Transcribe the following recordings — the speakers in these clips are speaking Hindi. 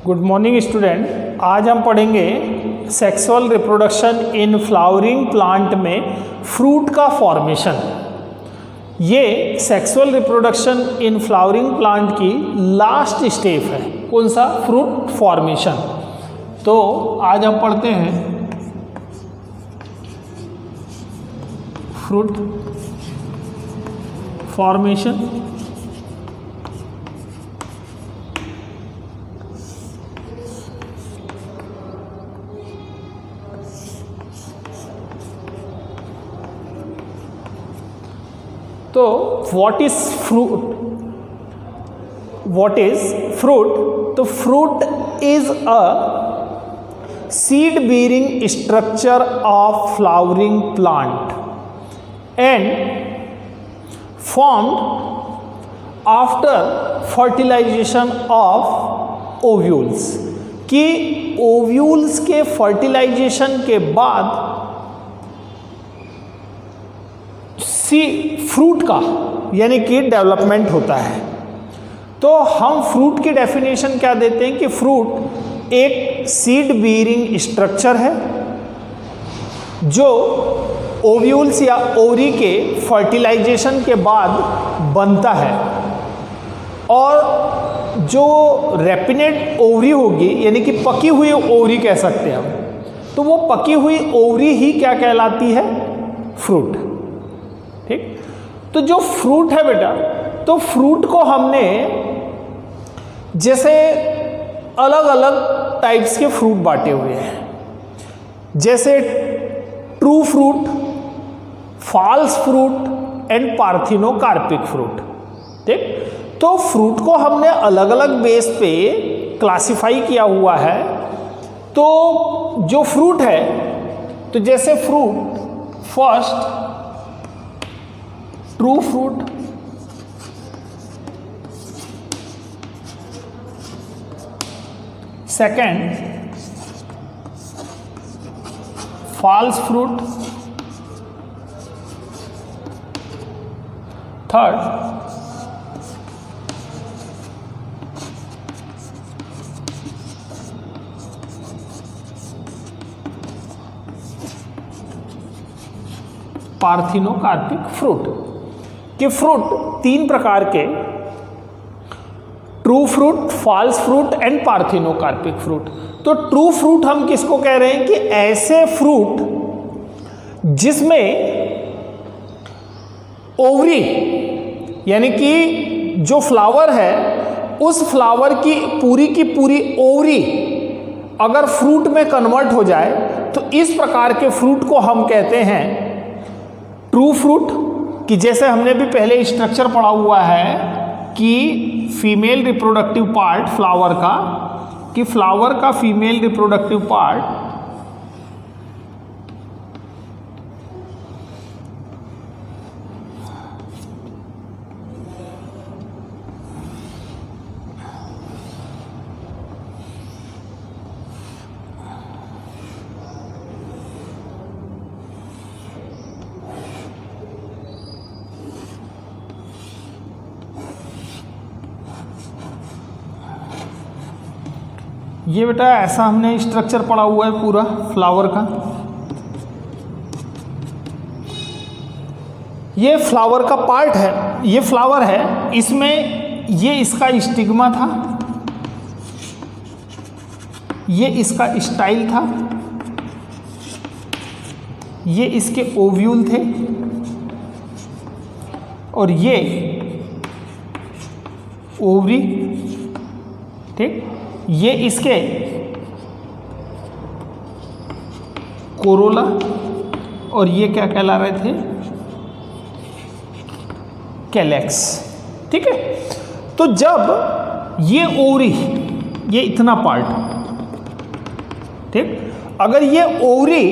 Good morning student. आज हम पढ़ेंगे sexual reproduction in flowering plant में फ्रूट का फॉर्मेशन। ये sexual reproduction in flowering plant की लास्ट स्टेप है। कौन सा? Fruit formation. तो आज हम पढ़ते हैं फ्रूट फॉर्मेशन। तो what is fruit? What is fruit? तो fruit is a seed bearing structure of flowering plant and formed after fertilization of ovules। कि ओव्यूल्स के फर्टिलाइजेशन के बाद फ्रूट का यानी कि डेवलपमेंट होता है। तो हम फ्रूट की डेफिनेशन क्या देते हैं कि फ्रूट एक सीड बीरिंग स्ट्रक्चर है जो ओव्यूल्स या ओवरी के फर्टिलाइजेशन के बाद बनता है, और जो रेपिनेट ओवरी होगी यानी कि पकी हुई ओवरी कह सकते हैं हम, तो वो पकी हुई ओवरी ही क्या कहलाती है? फ्रूट। ठीक। तो जो फ्रूट है बेटा, तो फ्रूट को हमने जैसे अलग अलग टाइप्स के फ्रूट बांटे हुए हैं, जैसे true fruit, false fruit and parthenocarpic fruit. ठीक। तो फ्रूट को हमने अलग अलग बेस पे क्लासिफाई किया हुआ है। तो जो फ्रूट है, तो जैसे fruit first true fruit, second false fruit, third parthenocarpic fruit. कि फ्रूट तीन प्रकार के, true fruit, false fruit and parthenocarpic fruit. तो ट्रू फ्रूट हम किसको कह रहे हैं? कि ऐसे फ्रूट जिसमें ओवरी यानी कि जो फ्लावर है उस फ्लावर की पूरी ओवरी अगर फ्रूट में कन्वर्ट हो जाए, तो इस प्रकार के फ्रूट को हम कहते हैं ट्रू फ्रूट। कि जैसे हमने भी पहले स्ट्रक्चर पढ़ा हुआ है कि फीमेल रिप्रोडक्टिव पार्ट फ्लावर का, कि फ्लावर का फीमेल रिप्रोडक्टिव पार्ट ये बेटा ऐसा हमने स्ट्रक्चर पढ़ा हुआ है पूरा फ्लावर का। ये फ्लावर का पार्ट है, ये फ्लावर है, इसमें ये इसका स्टिग्मा था, ये इसका स्टाइल था, ये इसके ओव्यूल थे, और ये ओवरी। ठीक। ये इसके कोरोला, और ये क्या कहला रहे थे? कैलेक्स। ठीक है। तो जब ये ओवरी, ये इतना पार्ट, ठीक, अगर ये ओवरी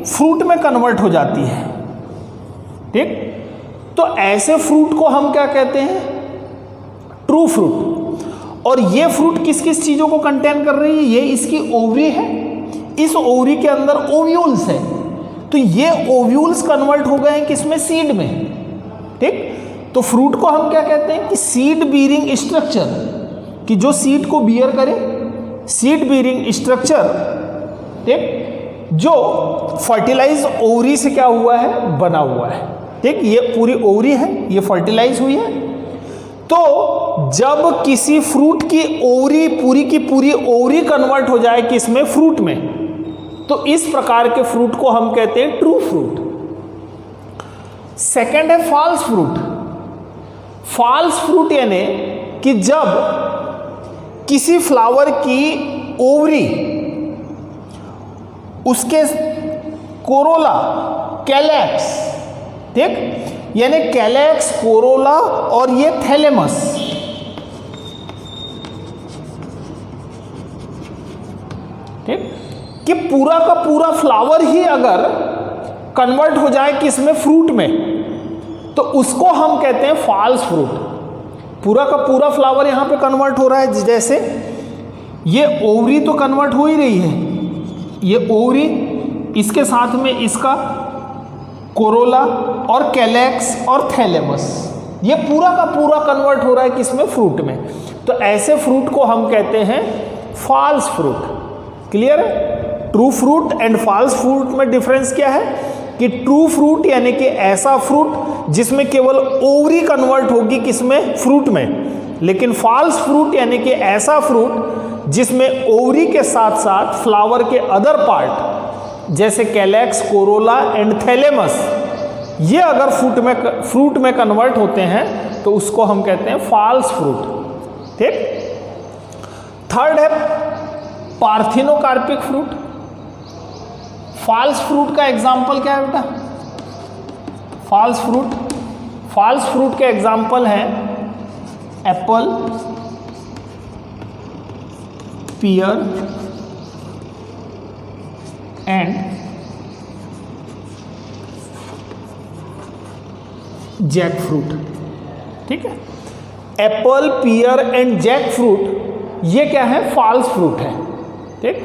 फ्रूट में कन्वर्ट हो जाती है, ठीक, तो ऐसे फ्रूट को हम क्या कहते हैं? True fruit. और ये फ्रूट किस किस चीज़ों को कंटेन कर रही है? ये इसकी ओवरी है, इस ओवरी के अंदर ओव्यूल्स है, तो ये ओव्यूल्स कन्वर्ट हो गए हैं किसमें? सीड में। ठीक। तो फ्रूट को हम क्या कहते हैं? कि सीड बीरिंग स्ट्रक्चर, कि जो सीड को बियर करे, सीड बीरिंग स्ट्रक्चर, ठीक, जो फर्टिलाइज ओवरी से क्या हुआ है, बना हुआ है। ठीक, ये पूरी ओवरी है, ये फर्टिलाइज हुई है। तो जब किसी फ्रूट की ओवरी पूरी की पूरी ओवरी कन्वर्ट हो जाए किसमें, फ्रूट में, तो इस प्रकार के फ्रूट को हम कहते हैं ट्रू फ्रूट। सेकंड है फॉल्स फ्रूट। फॉल्स फ्रूट यानी कि जब किसी फ्लावर की ओवरी उसके कोरोला, कैलेक्स, ठीक, यानी कैलेक्स, कोरोला और ये थैलेमस, ठीक, कि पूरा का पूरा फ्लावर ही अगर कन्वर्ट हो जाए किसमें, फ्रूट में, तो उसको हम कहते हैं फॉल्स फ्रूट। पूरा का पूरा फ्लावर यहां पे कन्वर्ट हो रहा है, जैसे ये ओवरी तो कन्वर्ट हो ही रही है, ये ओवरी, इसके साथ में इसका कोरोला और कैलेक्स और थैलेमस, ये पूरा का पूरा कन्वर्ट हो रहा है किसमें, फ्रूट में। तो ऐसे फ्रूट को हम कहते हैं फॉल्स फ्रूट। क्लियर है? True fruit and false fruit में डिफरेंस क्या है कि ट्रू फ्रूट यानी कि ऐसा फ्रूट जिसमें केवल ओवरी कन्वर्ट होगी किसमें, फ्रूट में, लेकिन फॉल्स फ्रूट यानी कि ऐसा फ्रूट जिसमें ओवरी के साथ साथ फ्लावर के अदर पार्ट जैसे कैलेक्स, कोरोला एंड थैलेमस, ये अगर फ्रूट में कन्वर्ट होते हैं तो उसको हम कहते हैं फॉल्स फ्रूट। ठीक। थर्ड है पार्थिनोकार्पिक फ्रूट। फॉल्स फ्रूट का एग्जाम्पल क्या है बेटा? फॉल्स फ्रूट के एग्जाम्पल हैं apple, pear and jackfruit. ठीक है, apple, pear and jackfruit ये क्या है? फॉल्स फ्रूट है। ठीक।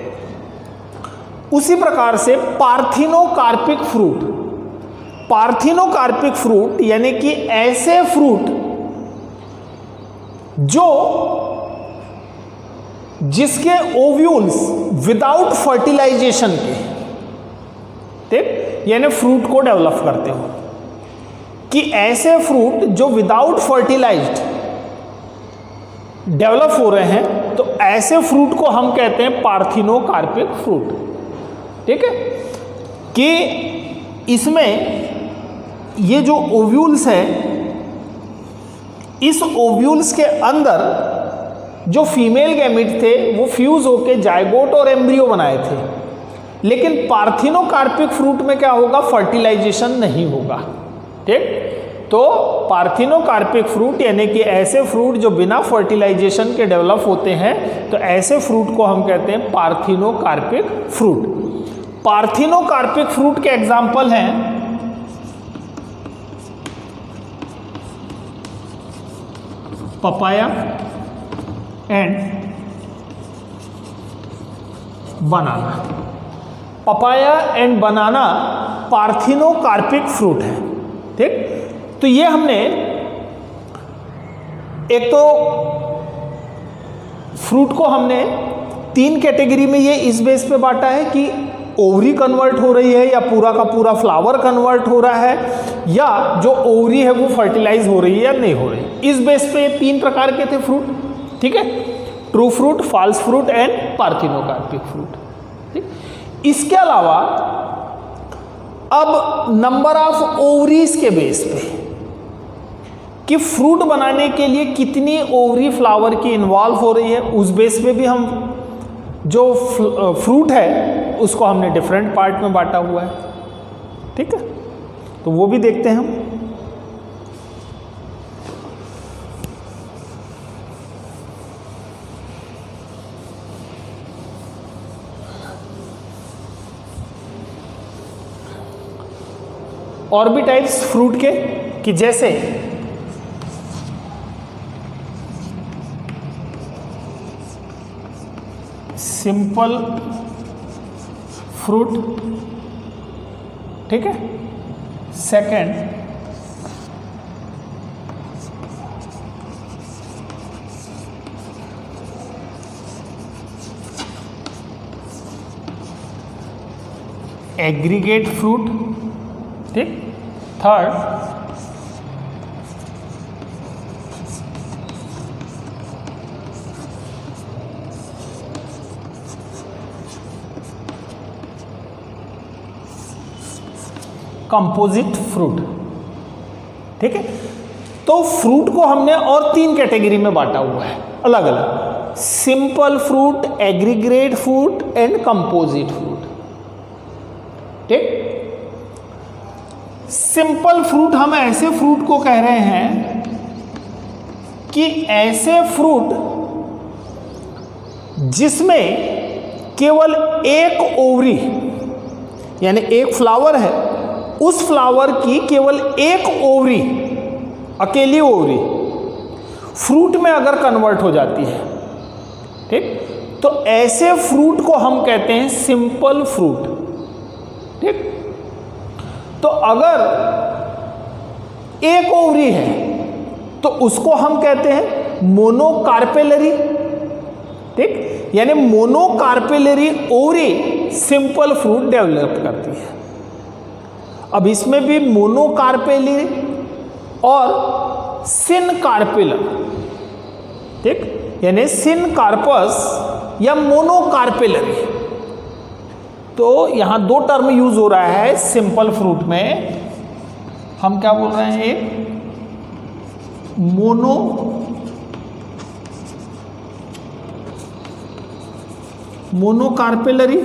उसी प्रकार से पार्थिनोकार्पिक फ्रूट यानी कि ऐसे फ्रूट जो जिसके ओव्यूल्स विदाउट फर्टिलाइजेशन के, ठीक, यानी फ्रूट को डेवलप करते हो, कि ऐसे फ्रूट जो विदाउट फर्टिलाइज्ड डेवलप हो रहे हैं, तो ऐसे फ्रूट को हम कहते हैं पार्थिनोकार्पिक फ्रूट। ठीक है, कि इसमें ये जो ओव्यूल्स है, इस ओव्यूल्स के अंदर जो फीमेल गैमीट थे वो फ्यूज होके जायगोट और एम्ब्रियो बनाए थे, लेकिन पार्थिनोकार्पिक फ्रूट में क्या होगा? फर्टिलाइजेशन नहीं होगा। ठीक। तो पार्थिनोकार्पिक फ्रूट यानी कि ऐसे फ्रूट जो बिना फर्टिलाइजेशन के डेवलप होते हैं, तो ऐसे फ्रूट को हम कहते हैं पार्थिनोकार्पिक फ्रूट। पार्थिनोकार्पिक फ्रूट के एग्जाम्पल हैं papaya and banana. Papaya and banana parthenocarpic fruit है। ठीक। तो ये हमने एक तो फ्रूट को हमने 3 कैटेगरी में ये इस बेस पे बांटा है कि ओवरी कन्वर्ट हो रही है या पूरा का पूरा फ्लावर कन्वर्ट हो रहा है, या जो ओवरी है वो फर्टिलाइज हो रही है या नहीं हो रही। इस बेस पे 3 प्रकार के थे फ्रूट। ठीक है, true fruit, false fruit and parthenocarpic fruit. ठीक। इसके अलावा अब नंबर ऑफ ओवरीज के बेस पे कि फ्रूट बनाने के लिए कितनी ओवरी फ्लावर की इन्वॉल्व हो रही है, उस बेस पे भी हम जो फ्रूट है उसको हमने डिफरेंट पार्ट में बांटा हुआ है। ठीक है, तो वो भी देखते हैं हम। और भी टाइप्स फ्रूट के, कि जैसे सिंपल फ्रूट। ठीक है, सेकंड एग्रीगेट फ्रूट, ठीक। थर्ड, कंपोजिट फ्रूट, ठीक है। तो फ्रूट को हमने और 3 कैटेगरी में बांटा हुआ है अलग अलग, simple fruit, aggregate fruit and composite fruit, ठीक। सिंपल फ्रूट हम ऐसे फ्रूट को कह रहे हैं कि ऐसे फ्रूट जिसमें केवल एक ओवरी, यानी एक फ्लावर है, उस फ्लावर की केवल एक ओवरी, अकेली ओवरी फ्रूट में अगर कन्वर्ट हो जाती है, ठीक, तो ऐसे फ्रूट को हम कहते हैं सिंपल फ्रूट, ठीक। तो अगर एक ओवरी है तो उसको हम कहते हैं मोनोकार्पेलरी, ठीक, यानी monocarpellary ovary simple fruit develop करती है। अब इसमें भी मोनोकार्पेलरी और सिनकार्पेलर, ठीक, यानी सिनकार्पस या मोनोकार्पेलरी। तो यहां 2 टर्म यूज हो रहा है सिंपल फ्रूट में। हम क्या बोल रहे हैं, एक मोनोकार्पेलरी,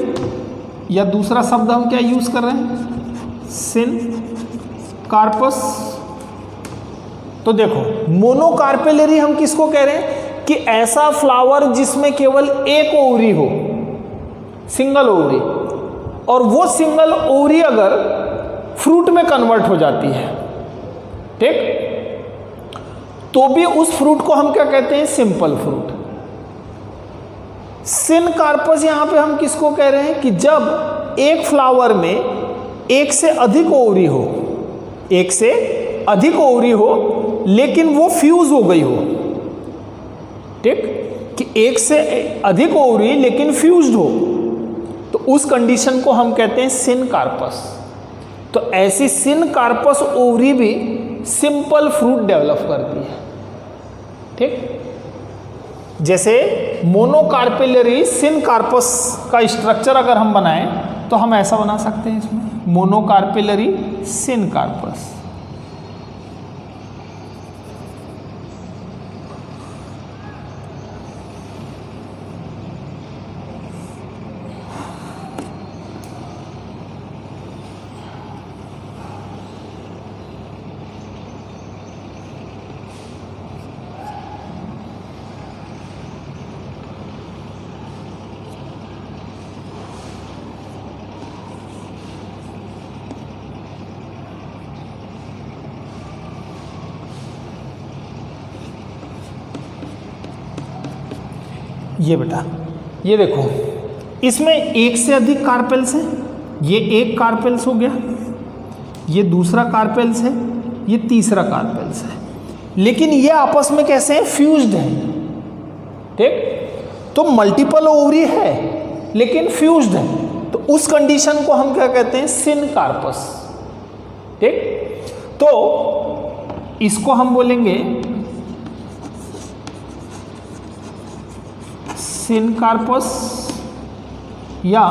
या दूसरा शब्द हम क्या यूज कर रहे हैं, सिनकार्पस। तो देखो, मोनोकार्पेलरी हम किसको कह रहे हैं कि ऐसा फ्लावर जिसमें केवल एक ओवरी हो, सिंगल ओवरी, और वो सिंगल ओवरी अगर फ्रूट में कन्वर्ट हो जाती है, ठीक, तो भी उस फ्रूट को हम क्या कहते हैं, सिंपल फ्रूट। सिनकार्पस यहां पे हम किसको कह रहे हैं कि जब एक फ्लावर में एक से अधिक ओवरी हो, एक से अधिक ओवरी हो लेकिन वो फ्यूज हो गई हो, ठीक, कि एक से अधिक ओवरी लेकिन फ्यूज्ड हो, तो उस कंडीशन को हम कहते हैं सिनकार्पस। तो ऐसी सिनकार्पस ओवरी भी सिंपल फ्रूट डेवलप करती है, ठीक। जैसे मोनोकार्पेलरी सिनकार्पस का स्ट्रक्चर अगर हम बनाएं तो हम ऐसा बना सकते हैं इसमें, मोनोकार्पेलरी सिनकार्पस। ये बेटा, ये देखो, इसमें एक से अधिक कार्पेल्स हैं, ये एक कार्पेल्स हो गया, ये दूसरा कार्पेल्स है, ये तीसरा कार्पेल्स है, लेकिन ये आपस में कैसे हैं, फ्यूज्ड हैं, ठीक। तो मल्टीपल ओवरी है लेकिन फ्यूज्ड है, तो उस कंडीशन को हम क्या कहते हैं, सिनकार्पस, ठीक। तो इसको हम बोलेंगे सिनकार्पस या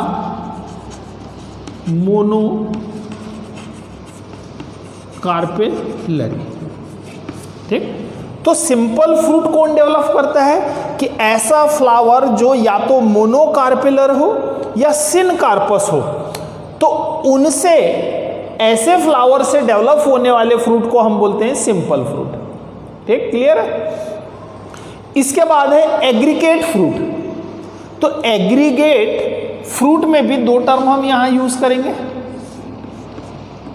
मोनोकार्पेलरी, ठीक। तो सिंपल फ्रूट कौन डेवलप करता है कि ऐसा फ्लावर जो या तो मोनोकार्पेलर हो या सिनकार्पस हो, तो उनसे ऐसे फ्लावर से डेवलप होने वाले फ्रूट को हम बोलते हैं सिंपल फ्रूट, ठीक, क्लियर है। इसके बाद है एग्रीगेट फ्रूट। तो एग्रीगेट फ्रूट में भी 2 टर्म हम यहां यूज करेंगे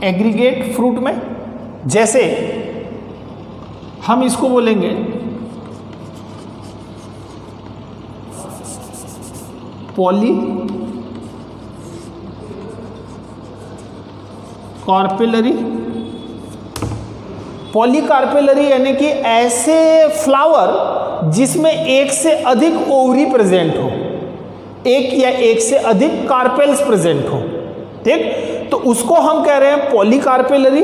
एग्रीगेट फ्रूट में। जैसे हम इसको बोलेंगे पॉली कार्पेलरी। पॉलीकार्पेलरी यानी कि ऐसे फ्लावर जिसमें एक से अधिक ओवरी प्रेजेंट हो, एक या एक से अधिक कार्पेल्स प्रेजेंट हो, ठीक। तो उसको हम कह रहे हैं पॉलीकार्पेलरी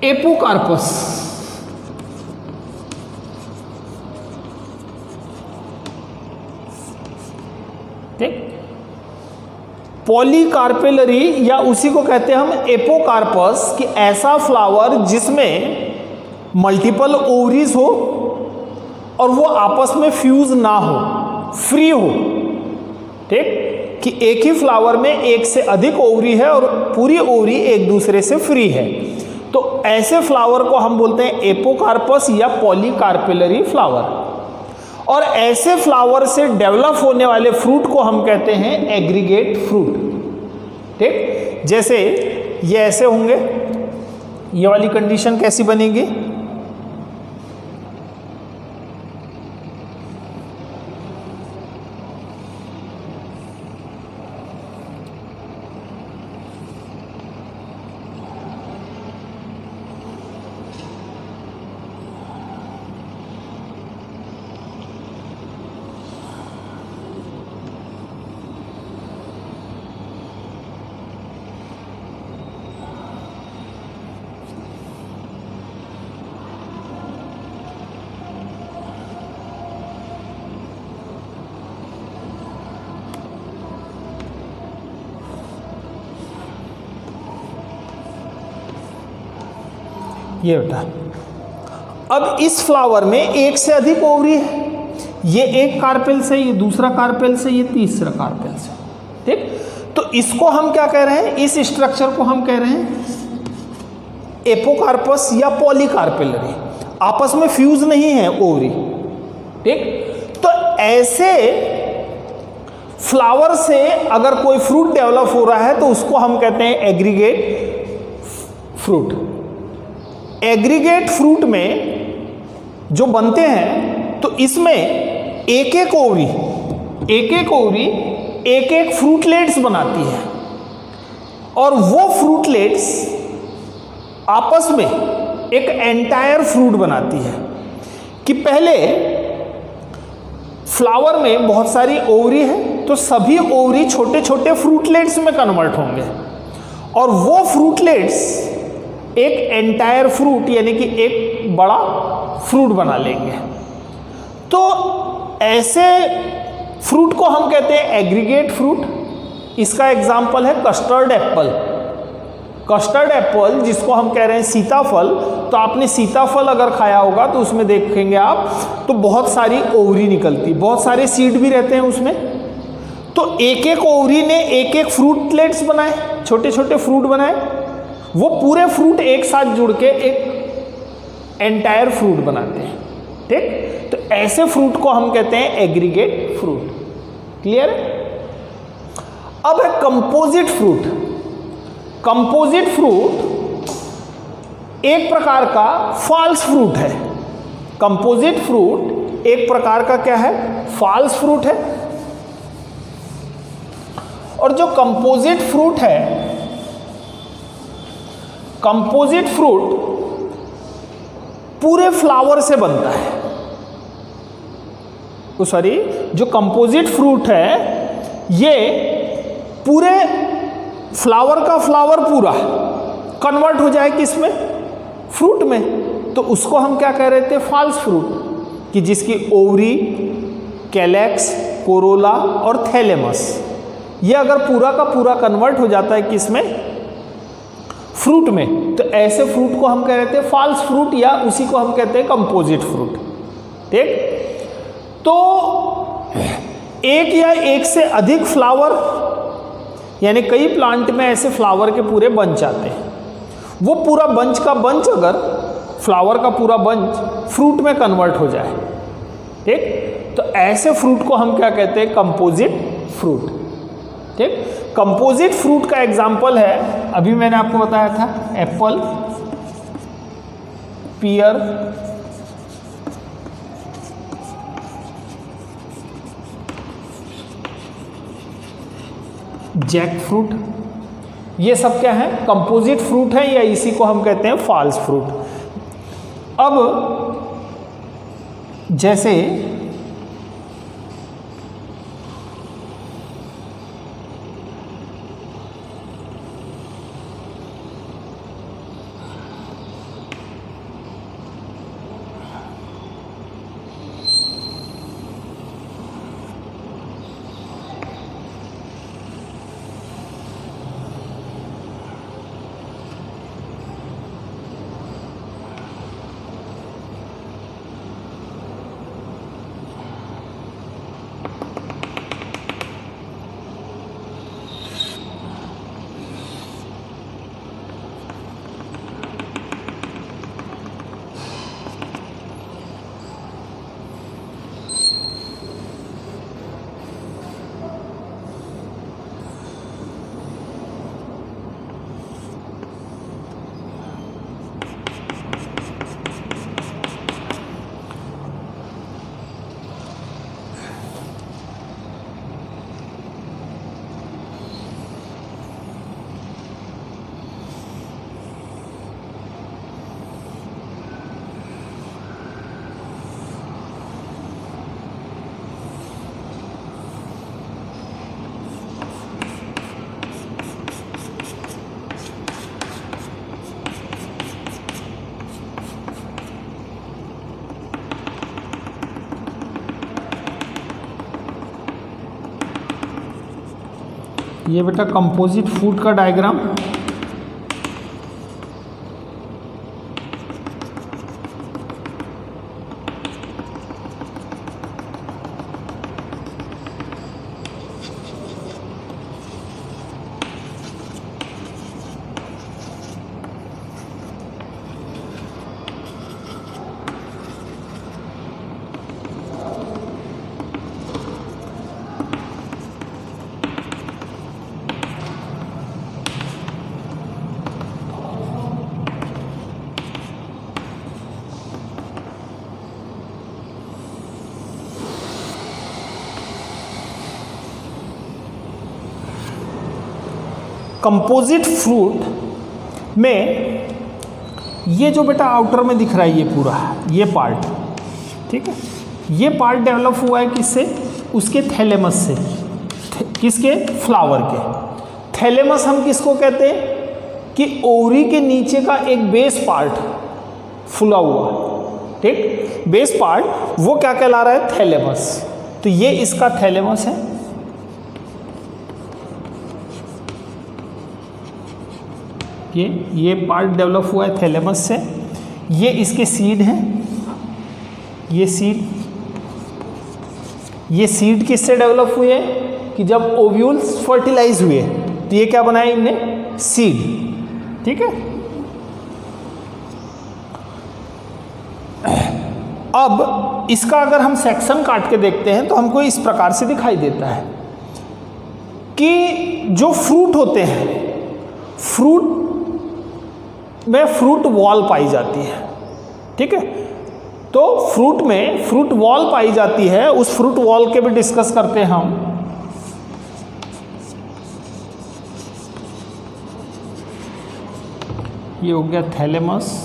एपोकार्पस। ठीक, पॉलीकार्पेलरी या उसी को कहते हैं हम एपोकार्पस, कि ऐसा फ्लावर जिसमें मल्टीपल ओवरीज हो और वो आपस में फ्यूज ना हो, फ्री हो। ठीक, कि एक ही फ्लावर में एक से अधिक ओवरी है और पूरी ओवरी एक दूसरे से फ्री है, तो ऐसे फ्लावर को हम बोलते हैं एपोकार्पस या पॉलीकार्पेलरी फ्लावर। और ऐसे फ्लावर से डेवलप होने वाले फ्रूट को हम कहते हैं एग्रीगेट फ्रूट। ठीक, जैसे ये ऐसे होंगे, ये वाली कंडीशन कैसी बनेगी, ये बेटा। अब इस फ्लावर में एक से अधिक ओवरी है, ये एक कार्पेल से, ये दूसरा कार्पेल से, ये तीसरा कार्पेल से। ठीक, तो इसको हम क्या कह रहे हैं, इस स्ट्रक्चर को हम कह रहे हैं एपोकार्पस या पॉलीकार्पेलरी। आपस में फ्यूज नहीं है ओवरी। ठीक, तो ऐसे फ्लावर से अगर कोई फ्रूट डेवलप हो रहा है तो उसको हम कहते हैं एग्रीगेट फ्रूट। एग्रीगेट फ्रूट में जो बनते हैं तो इसमें एक एक ओवरी एक एक फ्रूटलेट्स बनाती है, और वो फ्रूटलेट्स आपस में एक एंटायर फ्रूट बनाती है। कि पहले फ्लावर में बहुत सारी ओवरी है तो सभी ओवरी छोटे छोटे फ्रूटलेट्स में कन्वर्ट होंगे, और वो फ्रूटलेट्स एक एंटायर फ्रूट यानी कि एक बड़ा फ्रूट बना लेंगे। तो ऐसे फ्रूट को हम कहते हैं एग्रीगेट फ्रूट। इसका एग्जाम्पल है कस्टर्ड एप्पल। कस्टर्ड एप्पल जिसको हम कह रहे हैं सीताफल, तो आपने सीताफल अगर खाया होगा तो उसमें देखेंगे आप तो बहुत सारी ओवरी निकलती, बहुत सारे सीड भी रहते हैं उसमें। तो एक एक ओवरी ने एक एक फ्रूटलेट्स बनाए, छोटे छोटे फ्रूट बनाए, वो पूरे फ्रूट एक साथ जुड़ के एक एंटायर फ्रूट बनाते हैं। ठीक, तो ऐसे फ्रूट को हम कहते हैं एग्रीगेट फ्रूट। क्लियर है? अब है कंपोजिट फ्रूट। कंपोजिट फ्रूट एक प्रकार का फॉल्स फ्रूट है। कंपोजिट फ्रूट एक प्रकार का क्या है, फॉल्स फ्रूट है। और जो कंपोजिट फ्रूट है, कंपोजिट फ्रूट पूरे फ्लावर से बनता है। सॉरी, जो कंपोजिट फ्रूट है ये पूरे फ्लावर का फ्लावर पूरा कन्वर्ट हो जाए किसमें, फ्रूट में, तो उसको हम क्या कह रहे थे, फॉल्स फ्रूट। कि जिसकी ओवरी, कैलेक्स, कोरोला और थैलेमस, ये अगर पूरा का पूरा कन्वर्ट हो जाता है किसमें, फ्रूट में, तो ऐसे फ्रूट को हम कह रहे थे फॉल्स फ्रूट, या उसी को हम कहते हैं कंपोजिट फ्रूट। ठीक, तो एक या एक से अधिक फ्लावर, यानी कई प्लांट में ऐसे फ्लावर के पूरे बंच आते हैं, वो पूरा बंच का बंच अगर फ्लावर का पूरा बंच फ्रूट में कन्वर्ट हो जाए, ठीक, तो ऐसे फ्रूट को हम क्या कहते हैं, कंपोजिट फ्रूट। ठीक, कंपोजिट फ्रूट का एग्जाम्पल है, अभी मैंने आपको बताया था, एप्पल, पियर, जैक फ्रूट, ये सब क्या है, कंपोजिट फ्रूट है, या इसी को हम कहते हैं फॉल्स फ्रूट। अब जैसे ये बेटा कंपोजिट फ्रूट का डायग्राम। कंपोजिट फ्रूट में ये जो बेटा आउटर में दिख रहा है ये पूरा ये पार्ट, ठीक है, ये पार्ट डेवलप हुआ है किससे? उसके थैलेमस से। किसके? फ्लावर के। थैलेमस हम किसको कहते हैं? कि ओवरी के नीचे का एक बेस पार्ट फुला हुआ, ठीक, बेस पार्ट, वो क्या कहला रहा है? थैलेमस। तो ये इसका थैलेमस है। ये पार्ट डेवलप हुआ है थैलेमस से। ये इसके सीड हैं, ये सीड किससे डेवलप हुए? कि जब ओव्यूल्स फर्टिलाइज हुए तो ये क्या बनाया इनने? सीड, ठीक है। अब इसका अगर हम सेक्शन काट के देखते हैं तो हमको इस प्रकार से दिखाई देता है कि जो फ्रूट होते हैं, फ्रूट में फ्रूट वॉल पाई जाती है, ठीक है। तो फ्रूट में फ्रूट वॉल पाई जाती है, उस फ्रूट वॉल के भी डिस्कस करते हैं हम। ये हो गया थैलेमस,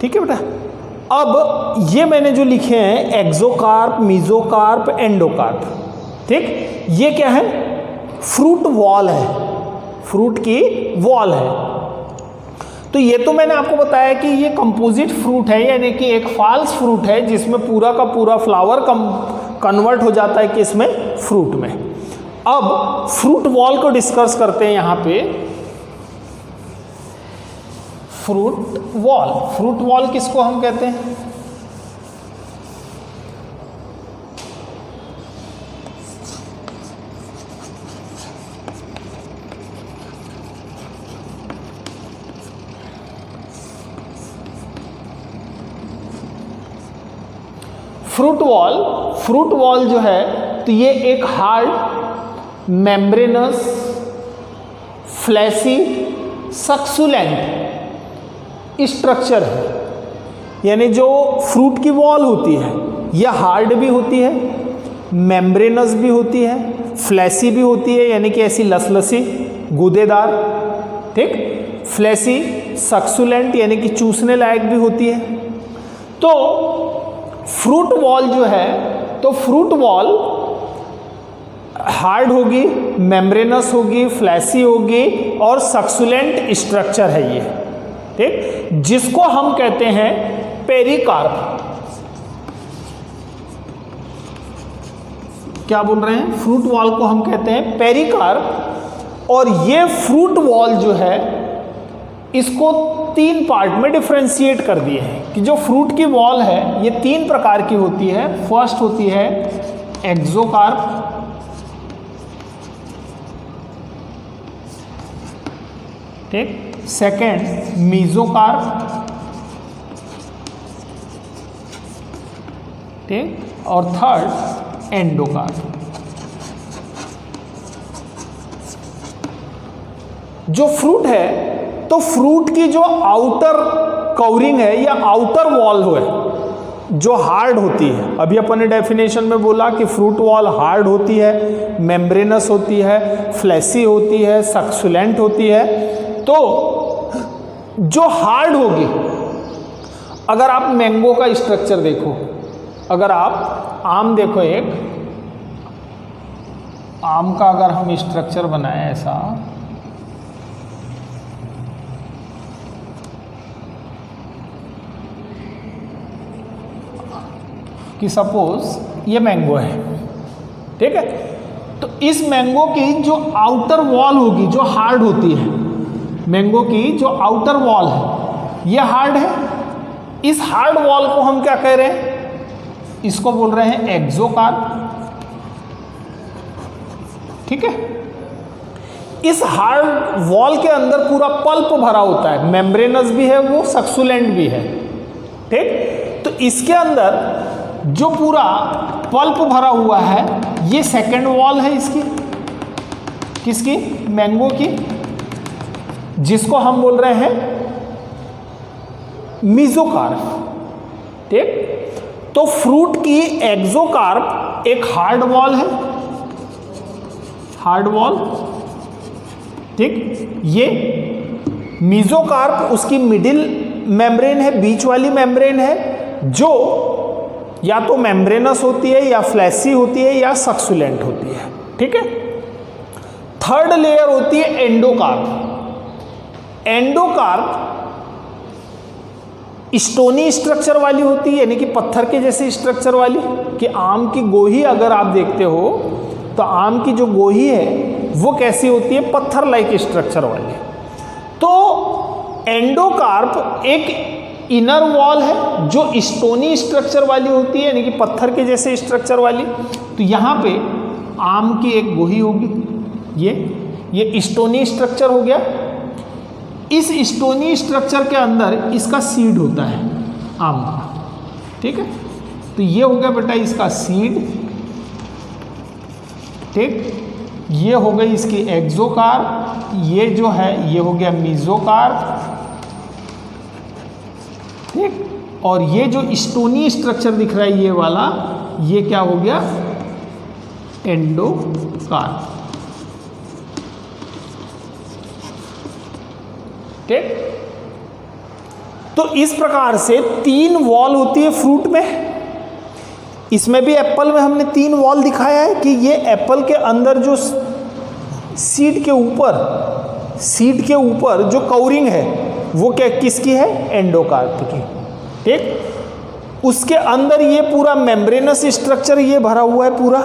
ठीक है बेटा। अब ये मैंने जो लिखे हैं एक्सोकार्प, मीजोकार्प, एंडोकार्प, ठीक, ये क्या है? फ्रूट वॉल है, फ्रूट की वॉल है। तो ये तो मैंने आपको बताया कि ये कंपोजिट फ्रूट है, यानी कि एक फॉल्स फ्रूट है जिसमें पूरा का पूरा फ्लावर कन्वर्ट हो जाता है कि इसमें फ्रूट में। अब फ्रूट वॉल को डिस्कस करते हैं यहाँ पे। फ्रूट वॉल, फ्रूट वॉल किसको हम कहते हैं? फ्रूट वॉल जो है तो ये एक हार्ड मेम्ब्रेनस फ्लैसी सक्सुलेंट स्ट्रक्चर है। यानी जो फ्रूट की वॉल होती है यह हार्ड भी होती है, मेम्ब्रेनस भी होती है, फ्लैसी भी होती है, यानी कि ऐसी लसलसी गूदेदार, ठीक, फ्लैसी, सक्सुलेंट यानी कि चूसने लायक भी होती है। तो फ्रूट वॉल जो है, तो फ्रूट वॉल हार्ड होगी, मेम्ब्रेनस होगी, फ्लैसी होगी और सक्सुलेंट स्ट्रक्चर है ये, ठीक, जिसको हम कहते हैं पेरिकार्प। क्या बोल रहे हैं? फ्रूट वॉल को हम कहते हैं पेरिकार्प। और ये फ्रूट वॉल जो है इसको तीन पार्ट में डिफरेंशिएट कर दिए हैं कि जो फ्रूट की वॉल है ये तीन प्रकार की होती है। फर्स्ट होती है एक्सोकार्प, ठीक, सेकेंड मीजोकार्प, ठीक, और थर्ड एंडोकार्प। जो फ्रूट है तो फ्रूट की जो आउटर कवरिंग है या आउटर वॉल है जो हार्ड होती है, अभी अपन ने डेफिनेशन में बोला कि फ्रूट वॉल हार्ड होती है, मेम्ब्रेनस होती है, फ्लैसी होती है, सक्सुलेंट होती है। तो जो हार्ड होगी, अगर आप मैंगो का स्ट्रक्चर देखो अगर आप आम देखो, एक आम का अगर हम स्ट्रक्चर बनाए ऐसा, कि सपोज ये मैंगो है, ठीक है, तो इस मैंगो की जो आउटर वॉल होगी, जो हार्ड होती है, मैंगो की जो आउटर वॉल है ये हार्ड है। इस हार्ड वॉल को हम क्या कह रहे हैं, इसको बोल रहे हैं एक्सोकार्प, ठीक है। इस हार्ड वॉल के अंदर पूरा पल्प भरा होता है, मेम्ब्रेनस भी है वो, सक्सुलेंट भी है, ठीक। तो इसके अंदर जो पूरा पल्प भरा हुआ है ये सेकेंड वॉल है इसकी, किसकी, मैंगो की, जिसको हम बोल रहे हैं मीजोकार्प, ठीक। तो फ्रूट की एक्सोकार्प एक हार्ड वॉल है, हार्ड वॉल, ठीक। ये मीजोकार्प उसकी मिडिल मेम्ब्रेन है, बीच वाली मेम्ब्रेन है, जो या तो मेम्ब्रेनस होती है या फ्लैसी होती है या सक्सुलेंट होती है, ठीक है। थर्ड लेयर होती है एंडोकार्प। एंडोकार्प स्टोनी स्ट्रक्चर वाली होती है, यानी कि पत्थर के जैसे स्ट्रक्चर वाली, कि आम की गोही अगर आप देखते हो तो आम की जो गोही है वो कैसी होती है, पत्थर लाइक स्ट्रक्चर वाली। तो एंडोकार्प एक इनर वॉल है जो स्टोनी स्ट्रक्चर वाली होती है, यानी कि पत्थर के जैसे स्ट्रक्चर वाली। तो यहाँ पे आम की एक गोही होगी, ये स्टोनी स्ट्रक्चर हो गया। इस स्टोनी स्ट्रक्चर के अंदर इसका सीड होता है आम का, ठीक है। तो ये हो गया बेटा इसका सीड, ठीक। ये हो गई इसकी एक्सोकार्प, ये जो है ये हो गया मीजोकार्प, ठीक। और ये जो स्टोनी स्ट्रक्चर दिख रहा है ये वाला, ये क्या हो गया, एंडोकार्प, ठीक। तो इस प्रकार से 3 वॉल होती है फ्रूट में। इसमें भी एप्पल में हमने 3 वॉल दिखाया है कि ये एप्पल के अंदर जो सीड के ऊपर जो कवरिंग है वो क्या किसकी है, एंडोकार्प की, ठीक। उसके अंदर ये पूरा मेम्ब्रेनस स्ट्रक्चर ये भरा हुआ है पूरा,